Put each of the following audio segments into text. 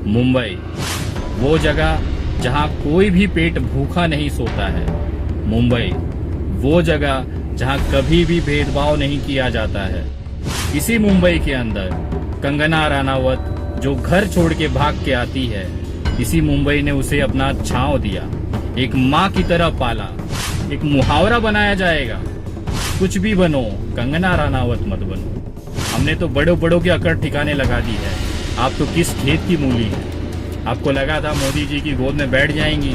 मुंबई वो जगह जहां कोई भी पेट भूखा नहीं सोता है। मुंबई वो जगह जहां कभी भी भेदभाव नहीं किया जाता है। इसी मुंबई के अंदर कंगना रनावत जो घर छोड़ के भाग के आती है, इसी मुंबई ने उसे अपना छांव दिया, एक माँ की तरह पाला। एक मुहावरा बनाया जाएगा, कुछ भी बनो कंगना रनावत मत बनो। हमने तो बड़ों बड़ों की अकड़ ठिकाने लगा दी है, आप तो किस खेत की मूली है। आपको लगा था मोदी जी की गोद में बैठ जाएंगी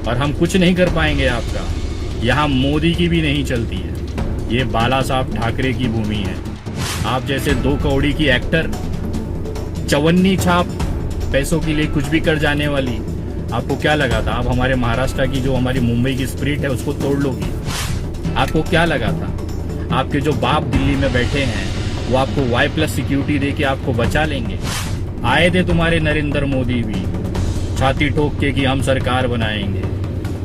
और हम कुछ नहीं कर पाएंगे आपका। यहाँ मोदी की भी नहीं चलती है, ये बाला साहब ठाकरे की भूमि है। आप जैसे 2 कौड़ी की एक्टर, चवन्नी छाप, पैसों के लिए कुछ भी कर जाने वाली, आपको क्या लगा था आप हमारे महाराष्ट्र की, जो हमारी मुंबई की स्पिरिट है, उसको तोड़ लोगी? आपको क्या लगा था आपके जो बाप दिल्ली में बैठे हैं वो आपको Y+ सिक्योरिटी दे के आपको बचा लेंगे? आए थे तुम्हारे नरेंद्र मोदी भी छाती ठोक के कि हम सरकार बनाएंगे,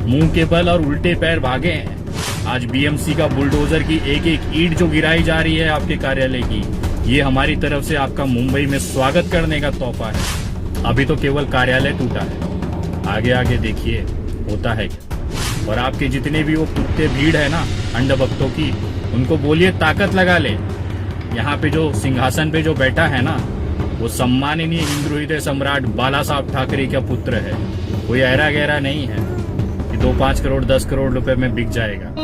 मुंह के बल और उल्टे पैर भागे हैं। आज BMC का बुलडोजर की एक एक ईंट जो गिराई जा रही है आपके कार्यालय की, ये हमारी तरफ से आपका मुंबई में स्वागत करने का तोहफा है। अभी तो केवल कार्यालय टूटा है, आगे आगे देखिए होता है क्या। और आपके जितने भी वो कुत्ते भीड़ है ना अंधभक्तों की, उनको बोलिए ताकत लगा ले। यहाँ पे जो सिंहासन पे जो बैठा है ना, वो सम्माननीय हिंदू हृदय सम्राट बाला साहब ठाकरे का पुत्र है। कोई ऐरा गहरा नहीं है कि 2-5 करोड़ 10 करोड़ रुपए में बिक जाएगा।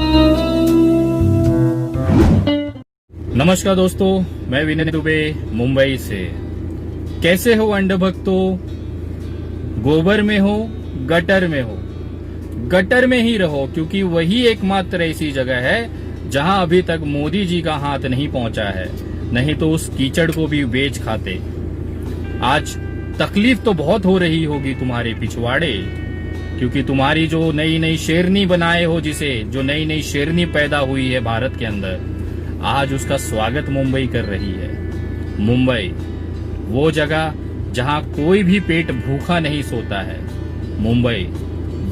नमस्कार दोस्तों, मैं विनय दुबे मुंबई से। कैसे हो अंधभक्तों? गोबर में हो, गटर में हो, गटर में ही रहो, क्योंकि वही एकमात्र ऐसी जगह है जहां अभी तक मोदी जी का हाथ नहीं पहुंचा है, नहीं तो उस कीचड़ को भी बेच खाते। आज तकलीफ तो बहुत हो रही होगी तुम्हारे पिछवाड़े, क्योंकि तुम्हारी जो नई नई शेरनी बनाए हो, जिसे जो नई नई शेरनी पैदा हुई है भारत के अंदर, आज उसका स्वागत मुंबई कर रही है। मुंबई वो जगह जहां कोई भी पेट भूखा नहीं सोता है। मुंबई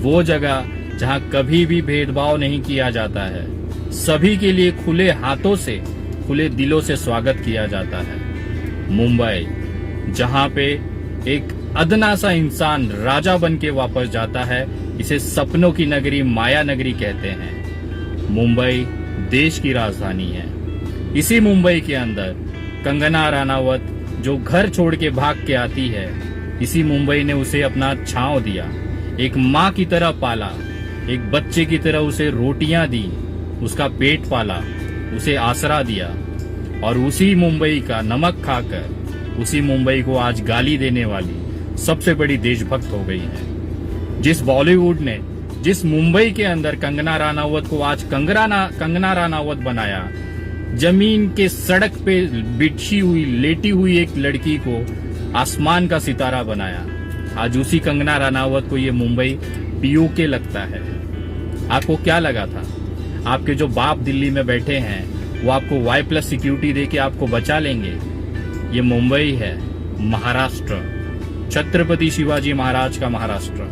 वो जगह जहां कभी भी भेदभाव नहीं किया जाता है, सभी के लिए खुले हाथों से, खुले दिलों से स्वागत किया जाता है। मुंबई जहां पे एक अदना सा इंसान राजा बन के वापस जाता है, इसे सपनों की नगरी, माया नगरी कहते हैं। मुंबई देश की राजधानी है। इसी मुंबई के अंदर कंगना रनावत जो घर छोड़ के भाग के आती है, इसी मुंबई ने उसे अपना छांव दिया, एक माँ की तरह पाला, एक बच्चे की तरह उसे रोटियां दी, उसका पेट पाला, उसे आसरा दिया। और उसी मुंबई का नमक खाकर उसी मुंबई को आज गाली देने वाली सबसे बड़ी देशभक्त हो गई है। जिस बॉलीवुड ने जिस मुंबई के अंदर कंगना रनावत को आज कंगना रनावत बनाया, जमीन के सड़क पे बिछी हुई लेटी हुई एक लड़की को आसमान का सितारा बनाया, आज उसी कंगना रनावत को ये मुंबई POK लगता है। आपको क्या लगा था आपके जो बाप दिल्ली में बैठे हैं वो आपको Y+ सिक्योरिटी दे के आपको बचा लेंगे? ये मुंबई है, महाराष्ट्र, छत्रपति शिवाजी महाराज का महाराष्ट्र,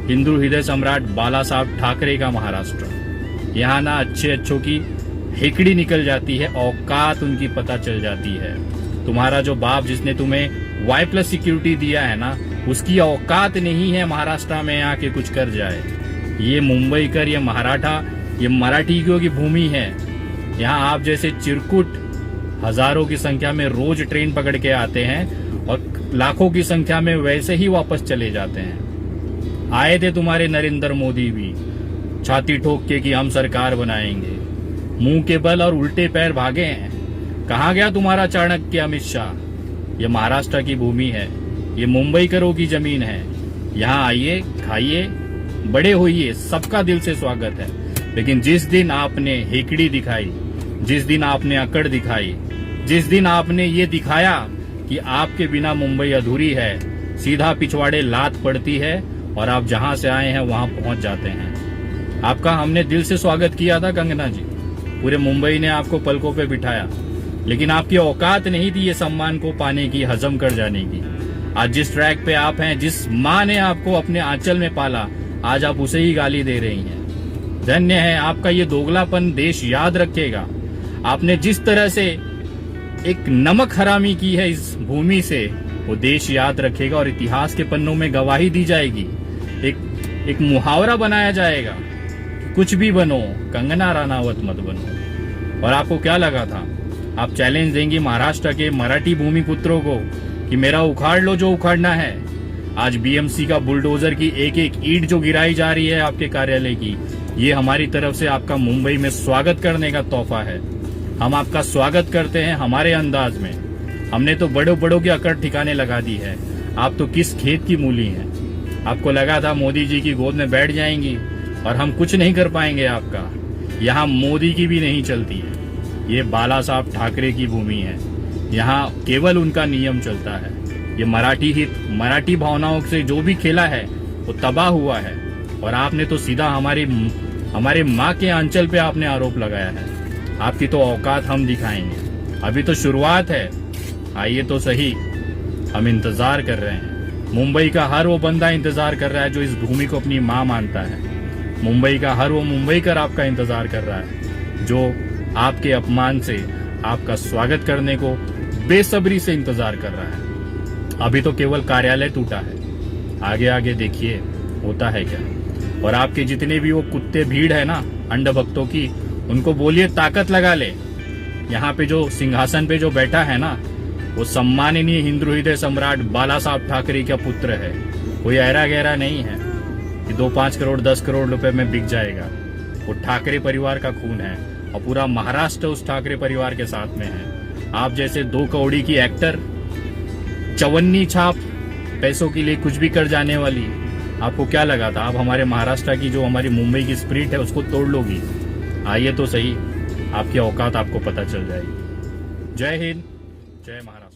हिंदू हृदय सम्राट बाला साहब ठाकरे का महाराष्ट्र। यहाँ ना अच्छों की हेकड़ी निकल जाती है, औकात उनकी पता चल जाती है। तुम्हारा जो बाप जिसने तुम्हें Y+ सिक्योरिटी दिया है ना, उसकी औकात नहीं है महाराष्ट्र में आके कुछ कर जाए। ये मुंबई कर, ये महाराठा, ये मराठियों की भूमि है। यहाँ आप जैसे चिरकुट हजारों की संख्या में रोज ट्रेन पकड़ के आते हैं और लाखों की संख्या में वैसे ही वापस चले जाते हैं। आए थे तुम्हारे नरेंद्र मोदी भी छाती ठोक के कि हम सरकार बनाएंगे, मुंह के बल और उल्टे पैर भागे हैं। कहाँ गया तुम्हारा चाणक्य अमित शाह? ये महाराष्ट्र की भूमि है, ये मुंबई करों की जमीन है। यहाँ आइए, खाइए, बड़े होइए, सबका दिल से स्वागत है। लेकिन जिस दिन आपने हेकड़ी दिखाई, जिस दिन आपने अकड़ दिखाई, जिस दिन आपने ये दिखाया कि आपके बिना मुंबई अधूरी है, सीधा पिछवाड़े लात पड़ती है और आप जहां से आए हैं वहां पहुंच जाते हैं। आपका हमने दिल से स्वागत किया था कंगना जी, पूरे मुंबई ने आपको पलकों पे बिठाया, लेकिन आपकी औकात नहीं थी ये सम्मान को पाने की, हजम कर जाने की। आज जिस ट्रैक पे आप हैं, जिस माँ ने आपको अपने आंचल में पाला, आज आप उसे ही गाली दे रही हैं। धन्य है आपका ये दोगलापन, देश याद रखेगा। आपने जिस तरह से एक नमक हरामी की है इस भूमि से, वो देश याद रखेगा और इतिहास के पन्नों में गवाही दी जाएगी। एक मुहावरा बनाया जाएगा, कुछ भी बनो कंगना रनावत मत बनो। और आपको क्या लगा था, आप चैलेंज देंगे महाराष्ट्र के मराठी भूमि पुत्रों को कि मेरा उखाड़ लो जो उखाड़ना है। आज बीएमसी का बुलडोजर की एक एक ईंट जो गिराई जा रही है आपके कार्यालय की, ये हमारी तरफ से आपका मुंबई में स्वागत करने का तोहफा है। हम आपका स्वागत करते हैं हमारे अंदाज में। हमने तो बड़ों बड़ों की अकड़ ठिकाने लगा दी है, आप तो किस खेत की मूली हैं। आपको लगा था मोदी जी की गोद में बैठ जाएंगी और हम कुछ नहीं कर पाएंगे आपका। यहाँ मोदी की भी नहीं चलती है, ये बाला साहब ठाकरे की भूमि है। यहाँ केवल उनका नियम चलता है। ये मराठी हित, मराठी भावनाओं से जो भी खेला है वो तबाह हुआ है। और आपने तो सीधा हमारे माँ के अंचल पे आपने आरोप लगाया है। आपकी तो औकात हम दिखाएंगे, अभी तो शुरुआत है। आइए तो सही, हम इंतजार कर रहे हैं। मुंबई का हर वो बंदा इंतजार कर रहा है जो इस भूमि को अपनी माँ मानता है। मुंबई का हर वो मुंबईकर आपका इंतजार कर रहा है जो आपके अपमान से आपका स्वागत करने को बेसब्री से इंतजार कर रहा है। अभी तो केवल कार्यालय टूटा है, आगे आगे देखिए होता है क्या। और आपके जितने भी वो कुत्ते भीड़ है ना अंध भक्तों की, उनको बोलिए ताकत लगा ले। यहाँ पे जो सिंहासन पे जो बैठा है ना, वो सम्माननीय हिंदू हृदय सम्राट बाला साहब ठाकरे का पुत्र है। कोई ऐरा गहरा नहीं है कि 2-5 करोड़ 10 करोड़ रुपए में बिक जाएगा। वो ठाकरे परिवार का खून है और पूरा महाराष्ट्र उस ठाकरे परिवार के साथ में है। आप जैसे 2 कौड़ी की एक्टर, चवन्नी छाप, पैसों के लिए कुछ भी कर जाने वाली, आपको क्या लगा था आप हमारे महाराष्ट्र की जो हमारी मुंबई की स्पिरिट है उसको तोड़ लोगी? आइए तो सही, आपकी औकात आपको पता चल जाएगी। जय हिंद, जय महाराष्ट्र।